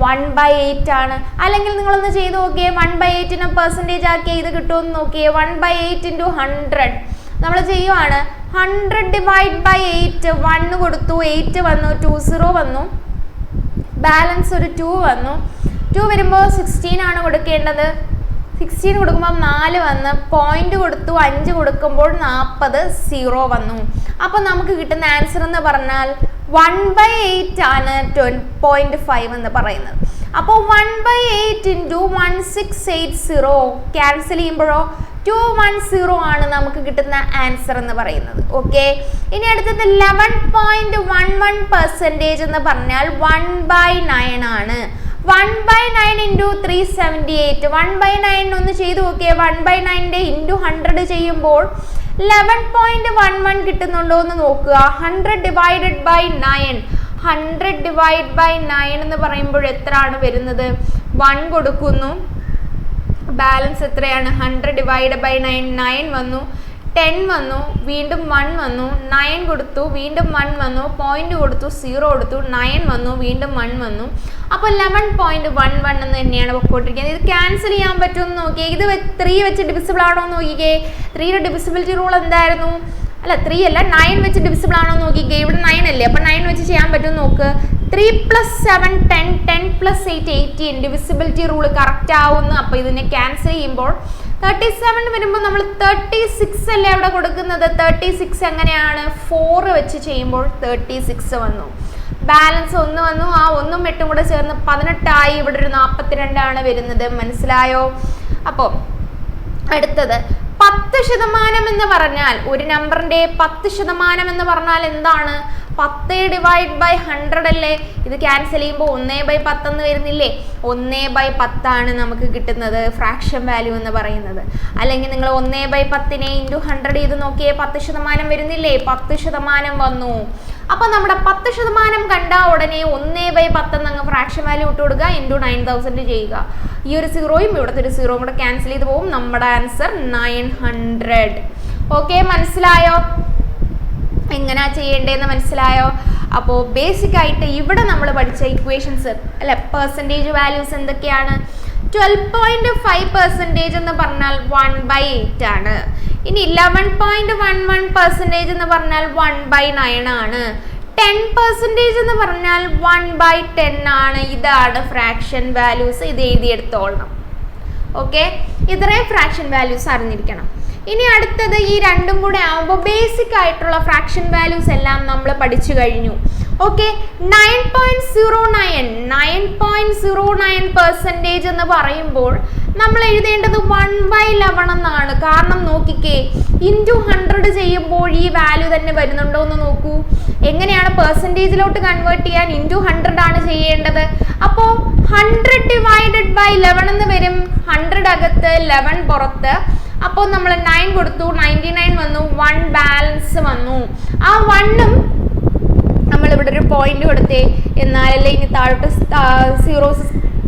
1/8 ആണ്. അല്ലെങ്കിൽ നിങ്ങളൊന്ന് ചെയ്ത് നോക്കിയേ, 1/8നെ പെർസെൻറ്റേജ് ആക്കിയേ ഇത് കിട്ടുമെന്ന് നോക്കിയേ. 1/8 ഇൻറ്റു 100 നമ്മൾ ചെയ്യുവാണ്. 100 ഡിവൈഡ് ബൈ 8 1 കൊടുത്തു, 8 വന്നു, 20 വന്നു, ബാലൻസ് ഒരു 2 വന്നു. 2 വരുമ്പോൾ 16 ആണ് കൊടുക്കേണ്ടത്. 16 കൊടുക്കുമ്പോൾ 4 വന്ന്, പോയിന്റ് കൊടുത്തു, 5 കൊടുക്കുമ്പോൾ 40 0 വന്നു. അപ്പോൾ നമുക്ക് കിട്ടുന്ന ആൻസർ എന്ന് പറഞ്ഞാൽ 1/8 ആണ് 12.5 എന്ന് പറയുന്നത്. അപ്പോൾ 1/8 ഇൻറ്റു 1680 ക്യാൻസൽ ചെയ്യുമ്പോഴോ 210 ആണ് നമുക്ക് കിട്ടുന്ന ആൻസർ എന്ന് പറയുന്നത്. ഓക്കെ, ഇനി അടുത്തത് 11.11% എന്ന് പറഞ്ഞാൽ 1/9 ആണ്. 1/9 ഇൻറ്റു 378. 1/9 ഒന്ന് ചെയ്ത് നോക്കിയേ. 1/9ൻ്റെ ഇൻറ്റു 100 ചെയ്യുമ്പോൾ 11.11 കിട്ടുന്നുണ്ടോ എന്ന് നോക്കുക. 100 ഡിവൈഡഡ് ബൈ 9. 100 ഡിവൈഡ് ബൈ 9 എന്ന് പറയുമ്പോൾ എത്ര ആണ് വരുന്നത്? 1 കൊടുക്കുന്നു, ബാലൻസ് എത്രയാണ്? 100 ഡിവൈഡ് ബൈ 9 9 വന്നു, 10 വന്നു, വീണ്ടും 1 വന്നു, 9 കൊടുത്തു, വീണ്ടും 1 വന്നു, പോയിന്റ് കൊടുത്തു, 0 കൊടുത്തു, 9 വന്നു, വീണ്ടും 1 വന്നു. അപ്പോൾ 11.11 എന്ന് തന്നെയാണ് പൊക്കോട്ടിരിക്കുന്നത്. ഇത് ക്യാൻസൽ ചെയ്യാൻ പറ്റുമെന്ന് നോക്കിയേ. ഇത് 3 വെച്ച് ഡിവിസിബിൾ ആണോ എന്ന് നോക്കിക്കേ. 3യുടെ ഡിവിസിബിലിറ്റി റൂൾ എന്തായിരുന്നു? അല്ല, 3 അല്ല, 9 വെച്ച് ഡിവിസിബിൾ ആണോ എന്ന് നോക്കിക്കേ. ഇവിടെ 9 അല്ലേ, അപ്പോൾ 9 വെച്ച് ചെയ്യാൻ പറ്റുമെന്ന് നോക്ക്. 3 + 7 10, 10 + 8 18. ഡിവിസിബിലിറ്റി റൂൾ കറക്റ്റ് ആവുന്നു. അപ്പോൾ ഇതിനെ ക്യാൻസൽ ചെയ്യുമ്പോൾ 37 വരുമ്പോൾ നമ്മൾ 36 അല്ലേ അവിടെ കൊടുക്കുന്നത്. 36 എങ്ങനെയാണ്? 4 വെച്ച് ചെയ്യുമ്പോൾ 36 വന്നു. ബാലൻസ് 1 വന്നു. ആ 1ഉം 8ഉം കൂടെ ചേർന്ന് 18 ആയി. ഇവിടെ ഒരു 42 ആണ് വരുന്നത്. മനസ്സിലായോ? അപ്പോൾ അടുത്തത് 10% എന്ന് പറഞ്ഞാൽ, ഒരു നമ്പറിൻ്റെ 10% എന്ന് പറഞ്ഞാൽ എന്താണ്? 10 ഡിവൈഡ് ബൈ 100 അല്ലേ. ഇത് ക്യാൻസൽ ചെയ്യുമ്പോൾ 1/10 എന്ന് വരുന്നില്ലേ. 1/10 ആണ് നമുക്ക് കിട്ടുന്നത് ഫ്രാക്ഷൻ വാല്യൂ എന്ന് പറയുന്നത്. അല്ലെങ്കിൽ നിങ്ങൾ 1/10നെ ഇൻറ്റു 100 ചെയ്ത് നോക്കിയേ, 10% വരുന്നില്ലേ. 10% വന്നു. അപ്പോൾ നമ്മുടെ 10% കണ്ട ഉടനെ 1/10 എന്നങ്ങ് ഫ്രാക്ഷൻ വാല്യൂ ഇട്ട് കൊടുക്കുക, ഇൻറ്റു 9000 ചെയ്യുക. ഈ ഒരു 0യും ഇവിടുത്തെ ഒരു 0യും കൂടെ ക്യാൻസൽ ചെയ്ത് പോകും. നമ്മുടെ ആൻസർ 900. ഓക്കെ, മനസ്സിലായോ എങ്ങനെയാ ചെയ്യേണ്ടതെന്ന്? മനസ്സിലായോ? അപ്പോൾ ബേസിക് ആയിട്ട് ഇവിടെ നമ്മൾ പഠിച്ച ഇക്വേഷൻസ് അല്ലെ, പെർസെൻറ്റേജ് വാല്യൂസ് എന്തൊക്കെയാണ്? 12.5% എന്ന് പറഞ്ഞാൽ 1/8 ആണ്. ഇനി 11.11% എന്ന് പറഞ്ഞാൽ 1/9 ആണ്. 10% എന്ന് പറഞ്ഞാൽ 1/10 ആണ്. ഇതാണ് ഫ്രാക്ഷൻ വാല്യൂസ്. ഇത് എഴുതിയെടുത്തോളണം. ഓക്കെ, ഇത്രയും ഫ്രാക്ഷൻ വാല്യൂസ് അറിഞ്ഞിരിക്കണം. ഇനി അടുത്തത് ഈ രണ്ടും കൂടെ ആവുമ്പോൾ ബേസിക് ആയിട്ടുള്ള ഫ്രാക്ഷൻ വാല്യൂസ് എല്ലാം നമ്മൾ പഠിച്ചു കഴിഞ്ഞു. ഓക്കെ, 9.09% എന്ന് പറയുമ്പോൾ നമ്മൾ എഴുതേണ്ടത് 1/11 എന്നാണ്. കാരണം നോക്കിക്കേ, ഇൻറ്റു 100 ചെയ്യുമ്പോൾ ഈ വാല്യൂ തന്നെ വരുന്നുണ്ടോ എന്ന് നോക്കൂ. എങ്ങനെയാണ് പെർസെൻറ്റേജിലോട്ട് കൺവേർട്ട് ചെയ്യാൻ? ഇൻറ്റു 100 ആണ് ചെയ്യേണ്ടത്. അപ്പോൾ 100/11 എന്ന് വരും. 100 അകത്ത് 11 പുറത്ത്. അപ്പോൾ നമ്മൾ 9 കൊടുത്തു, 99 വന്നു, 1 ബാലൻസ് വന്നു. ആ 1ഉം നമ്മളിവിടെ ഒരു പോയിന്റ് കൊടുത്തേ, എന്നാലല്ലേ ഇനി താഴോട്ട് സീറോസ്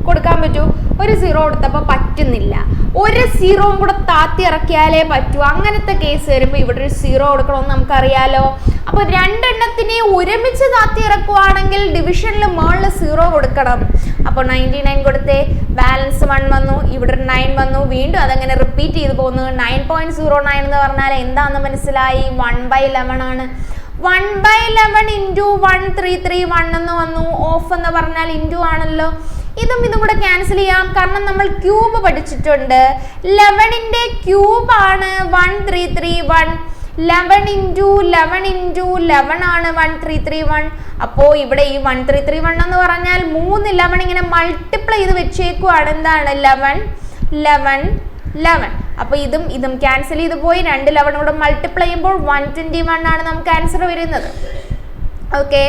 കൊടുക്കാൻ പറ്റൂ. ഒരു 0 കൊടുത്തപ്പോൾ പറ്റുന്നില്ല. ഒരു 0 കൂടെ താത്തി ഇറക്കിയാലേ പറ്റൂ. അങ്ങനത്തെ കേസ് വരുമ്പോൾ ഇവിടെ ഒരു 0 കൊടുക്കണമെന്ന് നമുക്കറിയാലോ. അപ്പോൾ രണ്ടെണ്ണത്തിനെ ഒരുമിച്ച് താത്തി ഇറക്കുവാണെങ്കിൽ ഡിവിഷനിൽ മുകളിൽ 0 കൊടുക്കണം. അപ്പോൾ 99 കൊടുത്തേ, ബാലൻസ് 1 വന്നു, ഇവിടെ 9 വന്നു, വീണ്ടും അതങ്ങനെ റിപ്പീറ്റ് ചെയ്ത് പോകുന്നു. 9.09 എന്ന് പറഞ്ഞാൽ എന്താണെന്ന് മനസ്സിലായി? 1/11 ആണ്. 1/11 ഇൻറ്റു 1331 എന്ന് വന്നു. ഓഫ് എന്ന് പറഞ്ഞാൽ ഇൻറ്റു ആണല്ലോ. ഇതും കൂടെ ക്യാൻസൽ ചെയ്യാം, കാരണം നമ്മൾ ക്യൂബ് പഠിച്ചിട്ടുണ്ട്. 11ന്റെ ക്യൂബാണ് 1331. 11 ഇൻറ്റു 11 ആണ് 1331. അപ്പോൾ ഇവിടെ ഈ 1331 എന്ന് പറഞ്ഞാൽ 3 11 ഇങ്ങനെ മൾട്ടിപ്ലൈ ചെയ്ത് വെച്ചേക്കുവാണ്. എന്താണ്? 11. അപ്പോൾ ഇതും ക്യാൻസൽ ചെയ്ത് പോയി. 2 11 കൂടെ മൾട്ടിപ്ലൈ ചെയ്യുമ്പോൾ 121 ആണ് നമുക്ക് ആൻസർ വരുന്നത്. ഓക്കെ,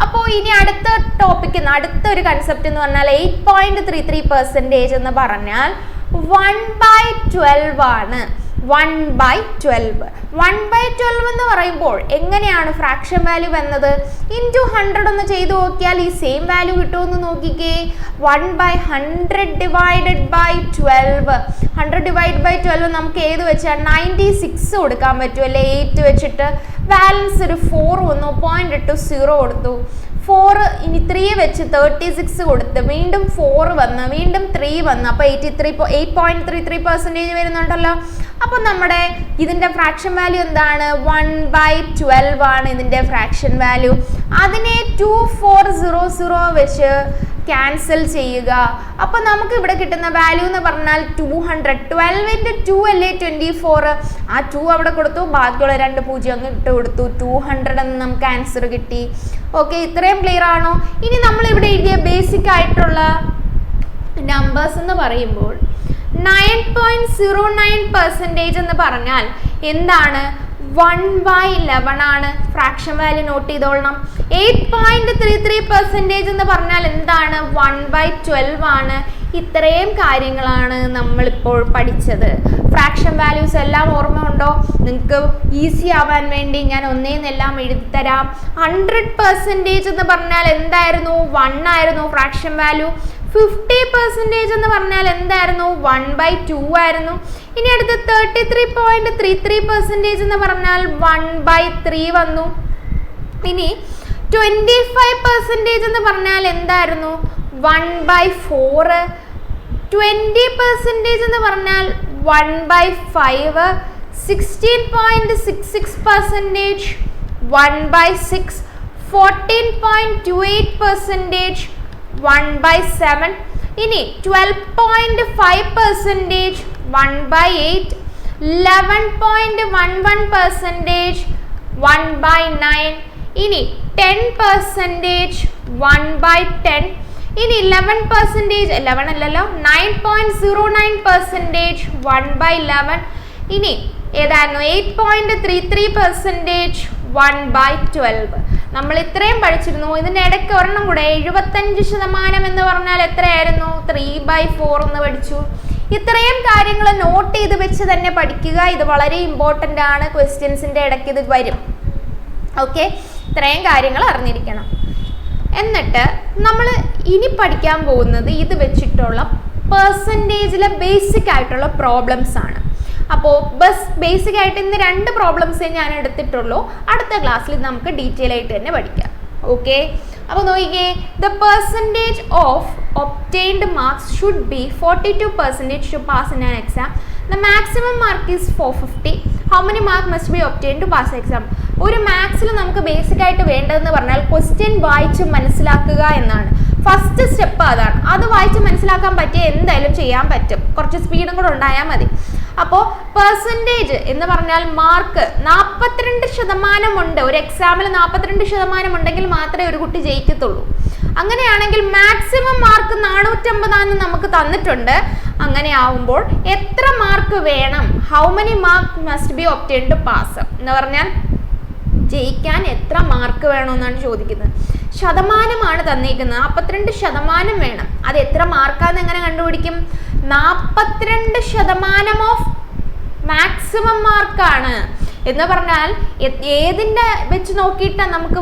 അപ്പോൾ ഇനി അടുത്ത ടോപ്പിക്ക്, അടുത്തൊരു കൺസെപ്റ്റ് എന്ന് പറഞ്ഞാൽ 8.33% എന്ന് പറഞ്ഞാൽ 1/12 ആണ്. 1/12 എന്ന് പറയുമ്പോൾ എങ്ങനെയാണ് ഫ്രാക്ഷൻ വാല്യൂ വന്നത്? ഇൻറ്റു 100 ഒന്ന് ചെയ്ത് നോക്കിയാൽ ഈ സെയിം വാല്യൂ കിട്ടുമെന്ന് നോക്കിക്കേ. 1/100 ഡിവൈഡഡ് ബൈ 12. 100 ഡിവൈഡ് ബൈ 12 നമുക്ക് ഏത് വെച്ചാൽ 96 കൊടുക്കാൻ പറ്റും അല്ലേ? 8 വെച്ചിട്ട് ബാലൻസ് ഒരു 4 വന്നു, പോയിന്റ് ഇട്ടു, 0 കൊടുത്തു. 4 ഇനി 3 വെച്ച് 36 കൊടുത്ത്, വീണ്ടും 4 വന്ന്, വീണ്ടും 3 വന്ന്, അപ്പോൾ 8.33% വരുന്നുണ്ടല്ലോ. അപ്പോൾ നമ്മുടെ ഇതിൻ്റെ ഫ്രാക്ഷൻ വാല്യൂ എന്താണ്? 1/12 ആണ് ഇതിൻ്റെ ഫ്രാക്ഷൻ വാല്യൂ. അതിനെ 2400 വെച്ച് ക്യാൻസൽ ചെയ്യുക. അപ്പോൾ നമുക്ക് ഇവിടെ കിട്ടുന്ന വാല്യൂ എന്ന് പറഞ്ഞാൽ 200. 12 ഇൻറ്റു 2 അല്ലേ 24. ആ 2 അവിടെ കൊടുത്തു, ബാക്കിയുള്ള 2 0 അങ്ങ് ഇട്ട് കൊടുത്തു. 200 എന്ന് നമുക്ക് ആൻസർ കിട്ടി. ഓക്കെ, ഇത്രയും ക്ലിയർ ആണോ? ഇനി നമ്മൾ ഇവിടെ എഴുതിയ ബേസിക് ആയിട്ടുള്ള നമ്പേഴ്സ് എന്ന് പറയുമ്പോൾ 9.09% എന്ന് പറഞ്ഞാൽ എന്താണ്? 1/11 ആണ്. Fraction value not ചെയ്തോളണം. 8.33% എന്ന് പറഞ്ഞാൽ എന്താണ്? 1/12 ആണ്. ഇത്രയും കാര്യങ്ങളാണ് നമ്മളിപ്പോൾ പഠിച്ചത്. ഫ്രാക്ഷൻ വാല്യൂസ് എല്ലാം ഓർമ്മ ഉണ്ടോ? നിങ്ങൾക്ക് ഈസി ആവാൻ വേണ്ടി ഞാൻ ഒന്നേന്നെല്ലാം എഴുതിത്തരാം. 100% എന്ന് പറഞ്ഞാൽ എന്തായിരുന്നു? 1 ആയിരുന്നു ഫ്രാക്ഷൻ വാല്യൂ. 50% എന്ന് പറഞ്ഞാൽ എന്തായിരുന്നു? 1/2 ആയിരുന്നു. ഇനി അടുത്ത് 33.33% എന്ന് പറഞ്ഞാൽ 1/3 വന്നു. ഇനി 25% എന്ന് പറഞ്ഞാൽ എന്തായിരുന്നു? 1/4. 20% എന്ന് പറഞ്ഞാൽ 1/5. 16.66% 1/6. 14.28% 1/7. ഇനി 12.5% 1/8. 11.11% 1/9. ഇനി 10% 1/10. ഇനി 11%, 11 അല്ലല്ലോ, 9.09% 1/11. ഇനി ഏതായിരുന്നു? 8.33% 1/12. നമ്മൾ ഇത്രയും പഠിച്ചിരുന്നു. ഇതിൻ്റെ ഇടയ്ക്ക് ഒരെണ്ണം കൂടെ 75% എന്ന് പറഞ്ഞാൽ എത്രയായിരുന്നു? 3/4 എന്ന് പഠിച്ചു. ഇത്രയും കാര്യങ്ങൾ നോട്ട് ചെയ്ത് വെച്ച് തന്നെ പഠിക്കുക. ഇത് വളരെ ഇമ്പോർട്ടൻ്റ് ആണ്. ക്വസ്റ്റ്യൻസിൻ്റെ ഇടയ്ക്ക് ഇത് വരും. ഓക്കെ, ഇത്രയും കാര്യങ്ങൾ അറിഞ്ഞിരിക്കണം. എന്നിട്ട് നമ്മൾ ഇനി പഠിക്കാൻ പോകുന്നത് ഇത് വെച്ചിട്ടുള്ള പെർസെൻറ്റേജിലെ ബേസിക് ആയിട്ടുള്ള പ്രോബ്ലംസ് ആണ്. അപ്പോൾ ബേസിക് ആയിട്ട് ഇന്ന് 2 പ്രോബ്ലംസേ ഞാൻ എടുത്തിട്ടുള്ളൂ. അടുത്ത ക്ലാസ്സിൽ നമുക്ക് ഡീറ്റെയിൽ ആയിട്ട് തന്നെ പഠിക്കാം. ഓക്കെ, അപ്പോൾ നോക്കിക്കേ, the percentage of obtained marks should be 42% to pass in an exam. The maximum mark is 450. How many mark must be obtain to pass exam. ഒരു മാത്സിൽ നമുക്ക് ബേസിക് ആയിട്ട് വേണ്ടതെന്ന് പറഞ്ഞാൽ ക്വസ്റ്റ്യൻ വായിച്ച് മനസ്സിലാക്കുക എന്നാണ്. ഫസ്റ്റ് സ്റ്റെപ്പ് അതാണ്. അത് വായിച്ച് മനസ്സിലാക്കാൻ പറ്റിയ എന്തായാലും ചെയ്യാൻ പറ്റും, കുറച്ച് സ്പീഡും കൂടെ ഉണ്ടായാൽ മതി. അപ്പോൾ പെർസെൻറ്റേജ് എന്ന് പറഞ്ഞാൽ മാർക്ക് 42% ഉണ്ട്. ഒരു എക്സാമിൽ 42% ഉണ്ടെങ്കിൽ മാത്രമേ ഒരു കുട്ടി ജയിക്കത്തുള്ളൂ. അങ്ങനെയാണെങ്കിൽ മാക്സിമം മാർക്ക് 450 നമുക്ക് തന്നിട്ടുണ്ട്. അങ്ങനെ ആവുമ്പോൾ എത്ര മാർക്ക് വേണം? How many mark must be obtain to pass എന്ന് പറഞ്ഞാൽ ജയിക്കാൻ എത്ര മാർക്ക് വേണമെന്നാണ് ചോദിക്കുന്നത്. ശതമാനമാണ് തന്നിരിക്കുന്നത്, 42% വേണം. അത് എത്ര മാർക്കാന്ന് എങ്ങനെ കണ്ടുപിടിക്കും? 42% ഓഫ് മാക്സിമം മാർക്കാണ് എന്ന് പറഞ്ഞാൽ ഏതിൻ്റെ വെച്ച് നോക്കിയിട്ടാണ് നമുക്ക്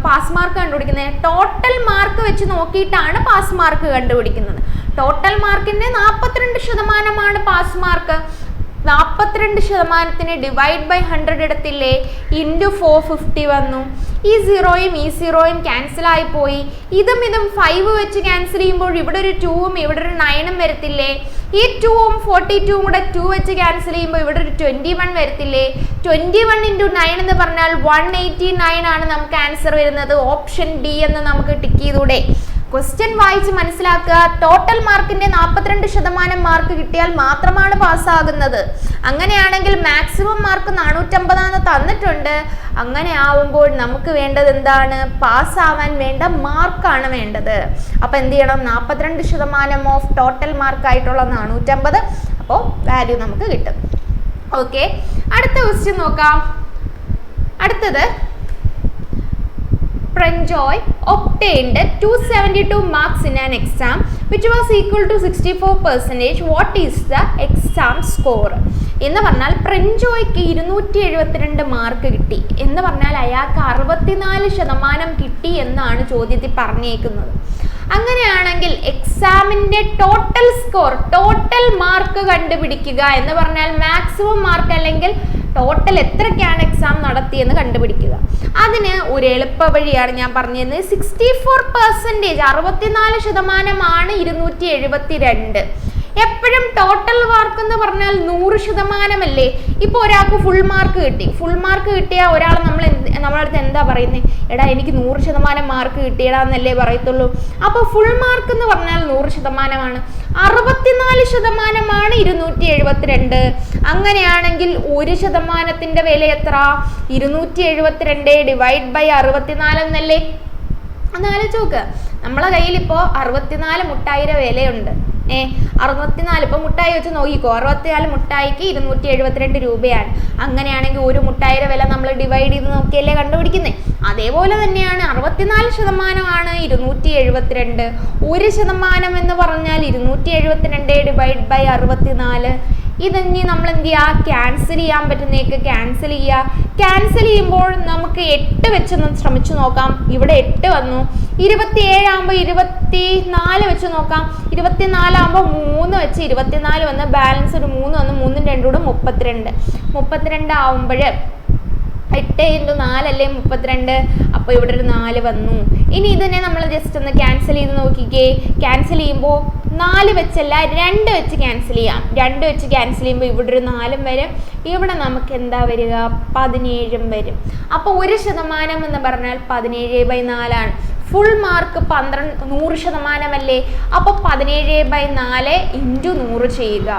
പാസ് മാർക്ക് കണ്ടുപിടിക്കുന്നത്? ടോട്ടൽ മാർക്ക് വെച്ച് നോക്കിയിട്ടാണ് പാസ് മാർക്ക് കണ്ടുപിടിക്കുന്നത്. ടോട്ടൽ മാർക്കിൻ്റെ 42% പാസ് മാർക്ക്. 42% ഡിവൈഡ് ബൈ 100 എടുത്തില്ലേ, ഇൻറ്റു 450 വന്നു. ഈ 0യും ഈ 0യും ക്യാൻസൽ ആയിപ്പോയി. ഇതും 5 വെച്ച് ക്യാൻസൽ ചെയ്യുമ്പോൾ ഇവിടെ ഒരു 2ഉം ഇവിടെ ഒരു 9ഉം വരത്തില്ലേ? ഈ 2ഉം 42ഉം കൂടെ 2 വെച്ച് ക്യാൻസൽ ചെയ്യുമ്പോൾ ഇവിടെ ഒരു 21 വരത്തില്ലേ? 21 × 9 എന്ന് പറഞ്ഞാൽ 189 ആണ് നമുക്ക് ആൻസർ വരുന്നത്. ഓപ്ഷൻ ഡി എന്ന് നമുക്ക് ടിക്ക് ചെയ്തൂടെ? ക്വസ്റ്റ്യൻ വായിച്ച് മനസ്സിലാക്കുക. ടോട്ടൽ മാർക്കിന്റെ 42% മാർക്ക് കിട്ടിയാൽ മാത്രമാണ് പാസ്സാകുന്നത്. അങ്ങനെയാണെങ്കിൽ മാക്സിമം മാർക്ക് 450 തന്നിട്ടുണ്ട്. അങ്ങനെ ആവുമ്പോൾ നമുക്ക് വേണ്ടത് എന്താണ്? പാസ്സാവാൻ വേണ്ട മാർക്കാണ് വേണ്ടത്. അപ്പോൾ എന്ത് ചെയ്യണം? 42% ഓഫ് ടോട്ടൽ മാർക്കായിട്ടുള്ള 450. അപ്പോൾ വാല്യൂ നമുക്ക് കിട്ടും. ഓക്കെ, അടുത്ത ക്വസ്റ്റ്യൻ നോക്കാം. അടുത്തത്, Pranjoy obtained 272 marks in an exam which was equal to 64%. What is the exam score? എന്ന് പറഞ്ഞാൽ പ്രഞ്ജോയ്ക്ക് 272 മാർക്ക് കിട്ടി എന്ന് പറഞ്ഞാൽ അയാൾക്ക് 64% കിട്ടി എന്നാണ് ചോദ്യത്തിൽ പറഞ്ഞേക്കുന്നത്. അങ്ങനെയാണെങ്കിൽ എക്സാമിൻ്റെ ടോട്ടൽ സ്കോർ, ടോട്ടൽ മാർക്ക് കണ്ടുപിടിക്കുക എന്ന് പറഞ്ഞാൽ മാക്സിമം മാർക്ക് അല്ലെങ്കിൽ ടോട്ടൽ എത്രയ്ക്കാണ് എക്സാം നടത്തിയെന്ന് കണ്ടുപിടിക്കുക. അതിന് ഒരു എളുപ്പ വഴിയാണ് ഞാൻ പറഞ്ഞിരുന്നത്. 64%, 64% 272. എപ്പോഴും ടോട്ടൽ മാർക്ക് എന്ന് പറഞ്ഞാൽ 100% അല്ലേ? ഇപ്പോൾ ഒരാൾക്ക് ഫുൾ മാർക്ക് കിട്ടി. ഫുൾ മാർക്ക് കിട്ടിയ ഒരാൾ നമ്മളടുത്ത് എന്താ പറയുന്നത്? എടാ എനിക്ക് 100% മാർക്ക് കിട്ടിയടാ എന്നല്ലേ പറയത്തുള്ളൂ. അപ്പോൾ ഫുൾ മാർക്ക് എന്ന് പറഞ്ഞാൽ 100%. 64% 272. അങ്ങനെയാണെങ്കിൽ 1%ന്റെ വില എത്ര? 272 ഡിവൈഡ് ബൈ 64 എന്നല്ലേ? എന്നാലോചിച്ച് നോക്ക്. നമ്മളെ കയ്യിൽ ഇപ്പോൾ 64 മുട്ടായിയുടെ വിലയുണ്ട്. 64 ഇപ്പോൾ മുട്ടായി വെച്ച് നോക്കിക്കോ. 64 മുട്ടായിക്ക് 272 രൂപയാണ്. അങ്ങനെയാണെങ്കിൽ ഒരു മുട്ടായിയുടെ വില നമ്മൾ ഡിവൈഡ് ചെയ്ത് നോക്കിയല്ലേ കണ്ടുപിടിക്കുന്നത്. അതേപോലെ തന്നെയാണ് 64% 272. 1% എന്ന് പറഞ്ഞാൽ 272 ഡിവൈഡ് ബൈ 64. ഇതിനി നമ്മൾ എന്ത് ചെയ്യുക? ക്യാൻസൽ ചെയ്യാൻ പറ്റുന്നേക്ക് ക്യാൻസൽ ചെയ്യുക. ക്യാൻസൽ ചെയ്യുമ്പോൾ നമുക്ക് 8 വെച്ചൊന്ന് ശ്രമിച്ചു നോക്കാം. ഇവിടെ 8 വന്നു. 27 ആകുമ്പോൾ 24 വെച്ച് നോക്കാം. 24 ആകുമ്പോൾ 3 വെച്ച് 24 വന്ന് ബാലൻസ് ഒരു 3 വന്ന് 3ഉം 2ഉം കൂടെ 32. 32 ആവുമ്പോൾ 8 × 4 അല്ലേ 32. അപ്പോൾ ഇവിടെ ഒരു 4 വന്നു. ഇനി ഇതിനെ നമ്മൾ ജസ്റ്റ് ഒന്ന് ക്യാൻസൽ ചെയ്ത് നോക്കിക്കേ. ക്യാൻസൽ ചെയ്യുമ്പോൾ 4 വെച്ചല്ല 2 വെച്ച് ക്യാൻസൽ ചെയ്യാം. 2 വെച്ച് ക്യാൻസൽ ചെയ്യുമ്പോൾ ഇവിടെ ഒരു 4 വരും. ഇവിടെ നമുക്ക് എന്താ വരിക? 17 വരും. അപ്പോൾ 1% എന്ന് പറഞ്ഞാൽ 17/4 ഫുൾ മാർക്ക് 100% അല്ലേ? അപ്പോൾ 17/4 × 100 ചെയ്യുക.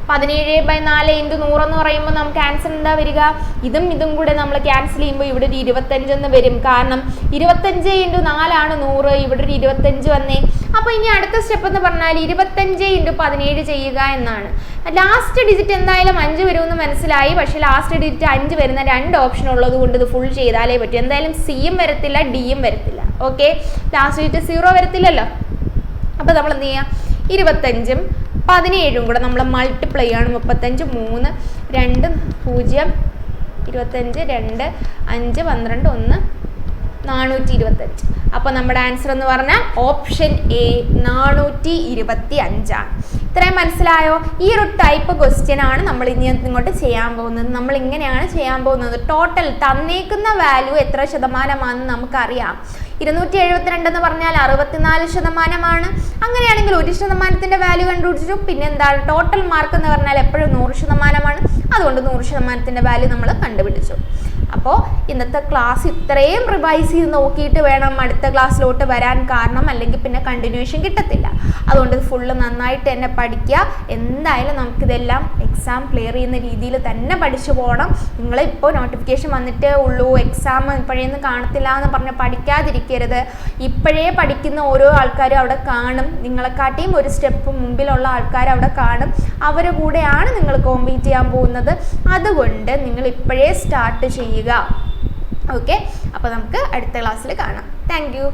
17/4 × 100 എന്ന് പറയുമ്പോൾ നമുക്ക് ആൻസർ എന്താ വരിക? ഇതും കൂടെ നമ്മൾ ക്യാൻസൽ ചെയ്യുമ്പോൾ ഇവിടെ ഒരു 25 എന്ന് വരും. കാരണം 25 × 4 ആണ് 100. ഇവിടെ ഒരു 25 വന്നേ. അപ്പോൾ ഇനി അടുത്ത സ്റ്റെപ്പ് എന്ന് പറഞ്ഞാൽ 25 × 17 ചെയ്യുക എന്നാണ്. ലാസ്റ്റ് ഡിജിറ്റ് എന്തായാലും 5 വരുമെന്ന് മനസ്സിലായി. പക്ഷേ ലാസ്റ്റ് ഡിജിറ്റ് 5 വരുന്ന 2 ഓപ്ഷൻ ഉള്ളത് കൊണ്ട് ഇത് ഫുൾ ചെയ്താലേ പറ്റും. എന്തായാലും സിയും വരത്തില്ല, ഡിയും വരത്തില്ല. Okay, last digit 0 വരത്തില്ലല്ലോ. അപ്പോൾ നമ്മൾ എന്ത് ചെയ്യുക? 25ഉം 17ഉം കൂടെ നമ്മൾ മൾട്ടിപ്ലൈ ആണ്. 35 3 2 0 25 2 5 12 1 425. അപ്പോൾ നമ്മുടെ ആൻസർ എന്ന് പറഞ്ഞാൽ ഓപ്ഷൻ എ 425 ആണ്. ഇത്രയും മനസ്സിലായോ? ഈ ഒരു ടൈപ്പ് ക്വസ്റ്റ്യൻ ആണ് നമ്മൾ ഇനി ഇങ്ങോട്ട് ചെയ്യാൻ പോകുന്നത്. നമ്മൾ ഇങ്ങനെയാണ് ചെയ്യാൻ പോകുന്നത്. ടോട്ടൽ തന്നേക്കുന്ന വാല്യൂ എത്ര ശതമാനമാണെന്ന് നമുക്കറിയാം. 272 എന്ന് പറഞ്ഞാൽ 64%. അങ്ങനെയാണെങ്കിൽ 1% വാല്യൂ കണ്ടുപിടിച്ചു. പിന്നെ എന്താണ് ടോട്ടൽ മാർക്ക് എന്ന് പറഞ്ഞാൽ എപ്പോഴും 100%. അതുകൊണ്ട് 100% വാല്യൂ നമ്മൾ കണ്ടുപിടിച്ചു. അപ്പോൾ ഇന്നത്തെ ക്ലാസ് ഇത്രയും റിവൈസ് ചെയ്ത് നോക്കിയിട്ട് വേണം അടുത്ത ക്ലാസ്സിലോട്ട് വരാൻ, കാരണം അല്ലെങ്കിൽ പിന്നെ കണ്ടിന്യൂഷൻ കിട്ടത്തില്ല. അതുകൊണ്ട് ഫുള്ള് നന്നായിട്ട് തന്നെ പഠിക്കുക. എന്തായാലും നമുക്കിതെല്ലാം എക്സാം ക്ലിയർ ചെയ്യുന്ന രീതിയിൽ തന്നെ പഠിച്ചു പോകണം. നിങ്ങൾ ഇപ്പോൾ നോട്ടിഫിക്കേഷൻ വന്നിട്ടേ ഉള്ളൂ, എക്സാം ഇപ്പോഴേന്ന് കാണത്തില്ല എന്ന് പറഞ്ഞ് പഠിക്കാതിരിക്കരുത്. ഇപ്പോഴേ പഠിക്കുന്ന ഓരോ ആൾക്കാരും അവിടെ കാണും. നിങ്ങളെക്കാട്ടിയും ഒരു സ്റ്റെപ്പ് മുമ്പിലുള്ള ആൾക്കാർ അവിടെ കാണും. അവരുടെ കൂടെയാണ് നിങ്ങൾ കോമ്പീറ്റ് ചെയ്യാൻ പോകുന്നത്. അതുകൊണ്ട് നിങ്ങൾ ഇപ്പോഴേ സ്റ്റാർട്ട് ചെയ്യുക. ഓക്കെ, അപ്പോൾ നമുക്ക് അടുത്ത ക്ലാസ്സിൽ കാണാം. Thank you.